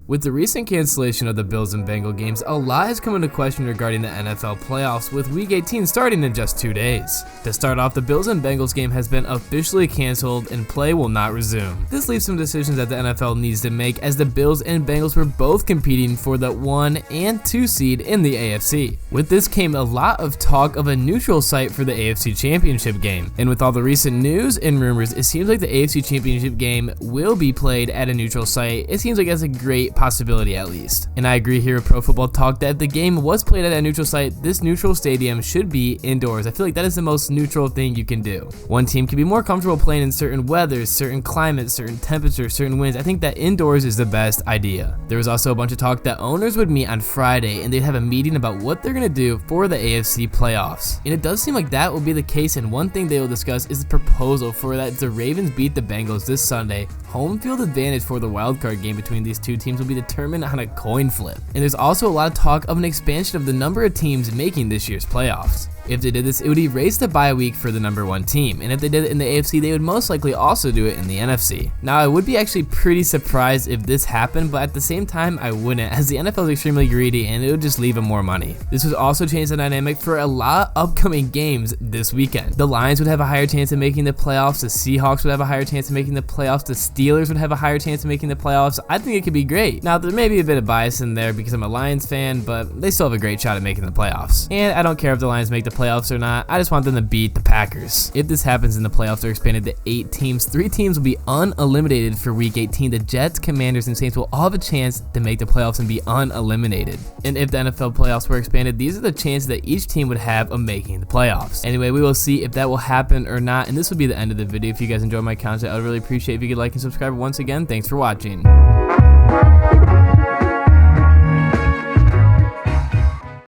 With the recent cancellation of the Bills and Bengals games, a lot has come into question regarding the NFL playoffs, with Week 18 starting in just 2 days. To start off, the Bills and Bengals game has been officially canceled and play will not resume. This leaves some decisions that the NFL needs to make, as the Bills and Bengals were both competing for the 1 and 2 seed in the AFC. With this came a lot of talk of a neutral site for the AFC Championship game, and with all the recent news and rumors, it seems like the AFC Championship game will be played at a neutral site. It seems like that's a great possibility at least. And I agree here with Pro Football Talk that if the game was played at a neutral site, this neutral stadium should be indoors. I feel like that is the most neutral thing you can do. One team can be more comfortable playing in certain weathers, certain climates, certain temperatures, certain winds. I think that indoors is the best idea. There was also a bunch of talk that owners would meet on Friday and they'd have a meeting about what they're going to do for the AFC playoffs. And it does seem like that will be the case, and one thing they will discuss is the proposal for that if the Ravens beat the Bengals this Sunday, home field advantage for the wildcard game between these two teams will be determined on a coin flip. And there's also a lot of talk of an expansion of the number of teams making this year's playoffs. If they did this, it would erase the bye week for the number 1 team, and if they did it in the AFC, they would most likely also do it in the NFC. Now, I would be actually pretty surprised if this happened, but at the same time, I wouldn't, as the NFL is extremely greedy and it would just leave them more money. This would also change the dynamic for a lot of upcoming games this weekend. The Lions would have a higher chance of making the playoffs, the Seahawks would have a higher chance of making the playoffs, the Steelers would have a higher chance of making the playoffs. I think it could be great. Now, there may be a bit of bias in there because I'm a Lions fan, but they still have a great shot at making the playoffs. And I don't care if the Lions make the playoffs or not, I just want them to beat the Packers. If this happens and the playoffs are expanded to 8 teams, 3 teams will be uneliminated for Week 18. The Jets, Commanders, and Saints will all have a chance to make the playoffs and be uneliminated. And if the NFL playoffs were expanded, these are the chances that each team would have of making the playoffs. Anyway, we will see if that will happen or not, and this will be the end of the video. If you guys enjoyed my content, I would really appreciate if you could like and subscribe. Once again, thanks for watching.